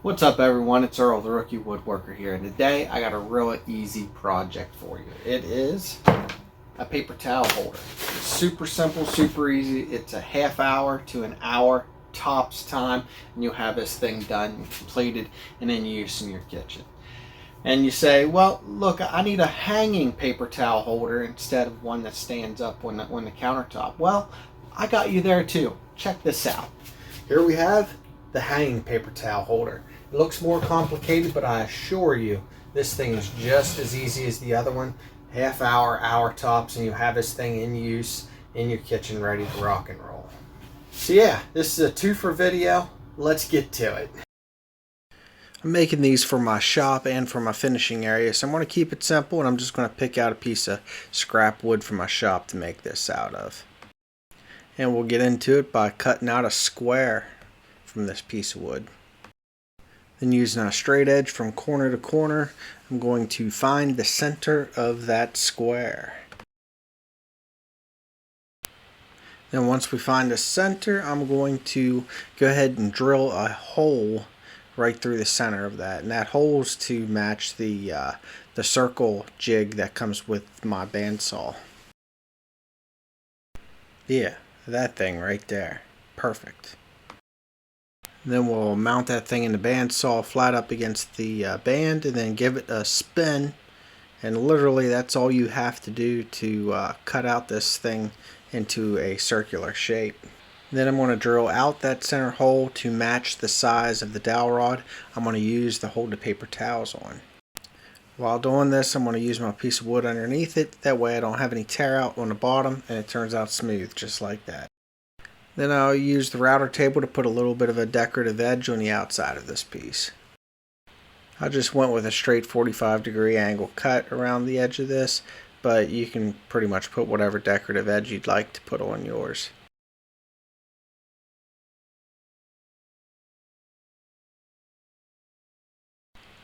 What's up everyone, it's Earl the Rookie Woodworker here, and today I got a real easy project for you. It is a paper towel holder. It's super simple, super easy. It's a half hour to an hour tops time, and you'll have this thing done, completed, and in use in your kitchen. And you say, well, look, I need a hanging paper towel holder instead of one that stands up on the countertop. Well, I got you there too. Check this out. Here we have the hanging paper towel holder. It looks more complicated, but I assure you this thing is just as easy as the other one. Half hour, hour tops, and you have this thing in use in your kitchen ready to rock and roll. So yeah, this is a 2-for video. Let's get to it. I'm making these for my shop and for my finishing area, so I'm going to keep it simple, and I'm just going to pick out a piece of scrap wood from my shop to make this out of. And we'll get into it by cutting out a square from this piece of wood. Then using a straight edge from corner to corner, I'm going to find the center of that square. Then once we find the center, I'm going to go ahead and drill a hole right through the center of that. And that hole is to match the circle jig that comes with my bandsaw. Yeah, that thing right there. Perfect. Then we'll mount that thing in the bandsaw flat up against the band and then give it a spin. And literally that's all you have to do to cut out this thing into a circular shape. Then I'm going to drill out that center hole to match the size of the dowel rod I'm going to use to hold the paper towels on. While doing this, I'm going to use my piece of wood underneath it. That way I don't have any tear out on the bottom and it turns out smooth just like that. Then I'll use the router table to put a little bit of a decorative edge on the outside of this piece. I just went with a straight 45-degree angle cut around the edge of this, but you can pretty much put whatever decorative edge you'd like to put on yours.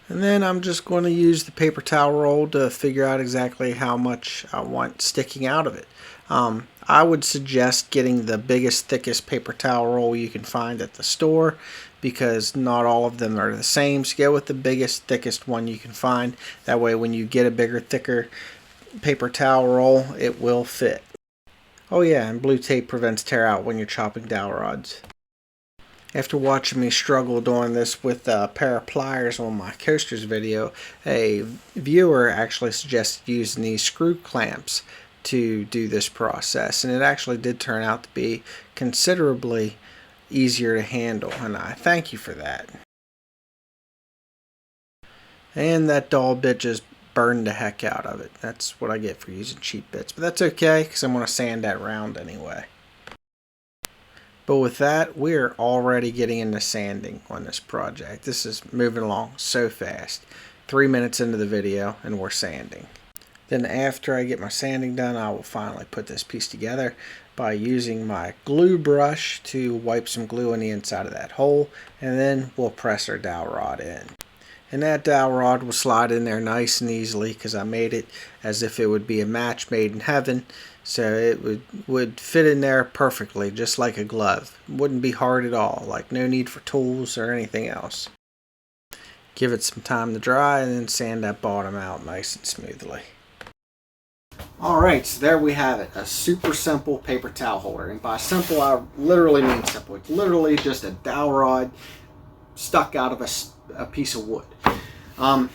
And then I'm just going to use the paper towel roll to figure out exactly how much I want sticking out of it. I would suggest getting the biggest, thickest paper towel roll you can find at the store because not all of them are the same. So go with the biggest, thickest one you can find. That way when you get a bigger, thicker paper towel roll, it will fit. Oh yeah, and blue tape prevents tear out when you're chopping dowel rods. After watching me struggle doing this with a pair of pliers on my coasters video, a viewer actually suggested using these screw clamps to do this process, and it actually did turn out to be considerably easier to handle, and I thank you for that. And that dull bit just burned the heck out of it. That's what I get for using cheap bits, but that's okay because I'm going to sand that round anyway. But with that, we're already getting into sanding on this project. This is moving along so fast. 3 minutes into the video and we're sanding. Then after I get my sanding done, I will finally put this piece together by using my glue brush to wipe some glue on the inside of that hole, and then we'll press our dowel rod in. And that dowel rod will slide in there nice and easily because I made it as if it would be a match made in heaven. So it would fit in there perfectly, just like a glove. Wouldn't be hard at all, like no need for tools or anything else. Give it some time to dry and then sand that bottom out nice and smoothly. Alright, so there we have it. A super simple paper towel holder. And by simple, I literally mean simple. It's literally just a dowel rod stuck out of a piece of wood. And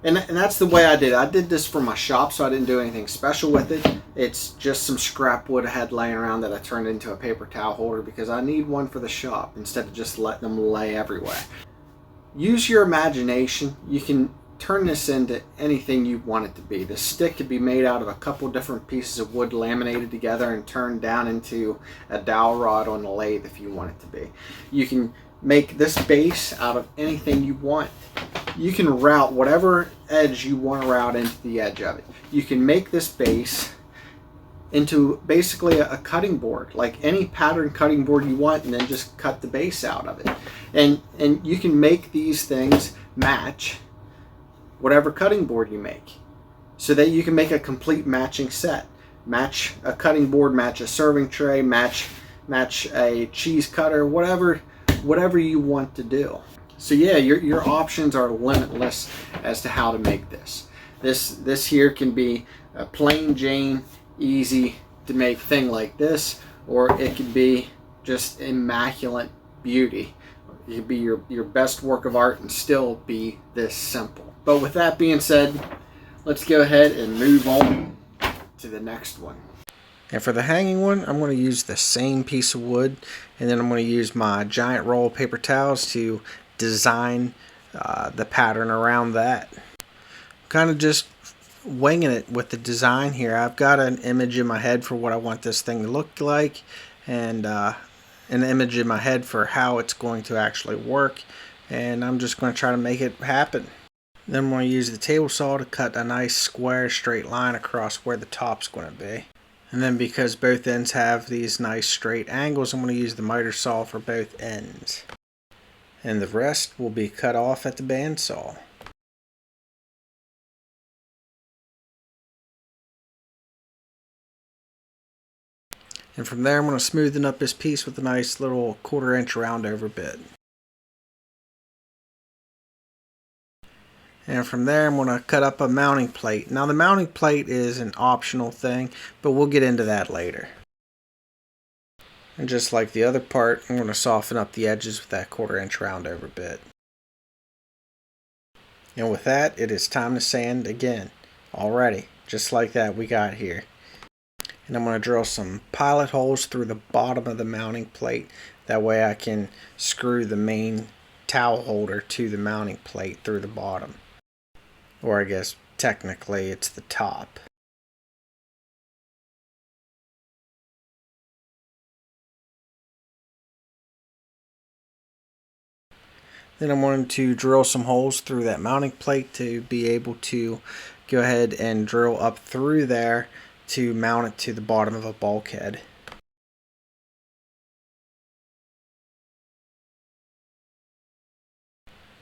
that's the way I did it. I did this for my shop, so I didn't do anything special with it. It's just some scrap wood I had laying around that I turned into a paper towel holder because I need one for the shop instead of just letting them lay everywhere. Use your imagination. You can turn this into anything you want it to be. The stick could be made out of a couple different pieces of wood laminated together and turned down into a dowel rod on the lathe if you want it to be. You can make this base out of anything you want. You can route whatever edge you want to route into the edge of it. You can make this base into basically a cutting board, like any pattern cutting board you want, and then just cut the base out of it. And you can make these things match whatever cutting board you make, so that you can make a complete matching set. Match a cutting board, match a serving tray, match a cheese cutter, whatever you want to do. So yeah, your options are limitless as to how to make this. This here can be a plain Jane, easy to make thing like this, or it could be just immaculate beauty. It could be your best work of art and still be this simple. But with that being said, let's go ahead and move on to the next one. And for the hanging one, I'm going to use the same piece of wood, and then I'm going to use my giant roll of paper towels to design the pattern around that. Kind of just winging it with the design here. I've got an image in my head for what I want this thing to look like, and an image in my head for how it's going to actually work, and I'm just going to try to make it happen. Then I'm going to use the table saw to cut a nice square straight line across where the top's going to be. And then because both ends have these nice straight angles, I'm going to use the miter saw for both ends. And the rest will be cut off at the bandsaw. And from there I'm going to smoothen up this piece with a nice little 1/4 inch round over bit. And from there I'm going to cut up a mounting plate. Now the mounting plate is an optional thing, but we'll get into that later. And just like the other part, I'm going to soften up the edges with that 1/4 inch round over bit. And with that, it is time to sand again. Alrighty, just like that we got here. And I'm going to drill some pilot holes through the bottom of the mounting plate. That way I can screw the main towel holder to the mounting plate through the bottom. Or I guess technically it's the top. Then I'm going to drill some holes through that mounting plate to be able to go ahead and drill up through there to mount it to the bottom of a bulkhead.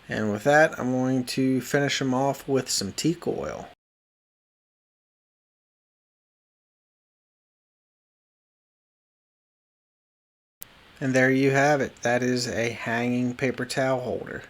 And with that, I'm going to finish them off with some teak oil. And there you have it. That is a hanging paper towel holder.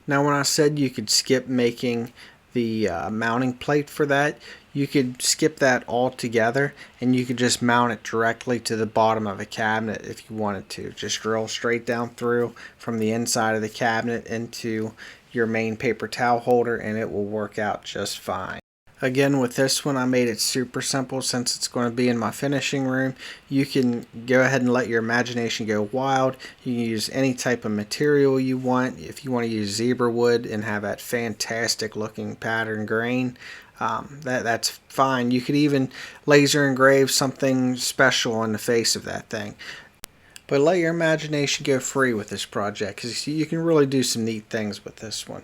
Now when I said you could skip making the mounting plate for that, you could skip that altogether and you could just mount it directly to the bottom of a cabinet if you wanted to. Just drill straight down through from the inside of the cabinet into your main paper towel holder and it will work out just fine. Again, with this one, I made it super simple since it's going to be in my finishing room. You can go ahead and let your imagination go wild. You can use any type of material you want. If you want to use zebra wood and have that fantastic looking pattern grain, that's fine. You could even laser engrave something special on the face of that thing. But let your imagination go free with this project because you can really do some neat things with this one.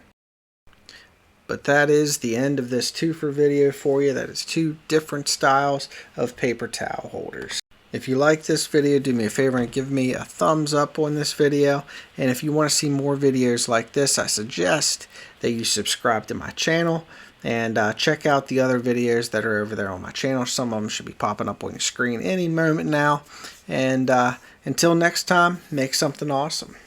But that is the end of this two-for video for you. That is 2 different styles of paper towel holders. If you like this video, do me a favor and give me a thumbs up on this video. And if you want to see more videos like this, I suggest that you subscribe to my channel and check out the other videos that are over there on my channel. Some of them should be popping up on your screen any moment now. And until next time, make something awesome.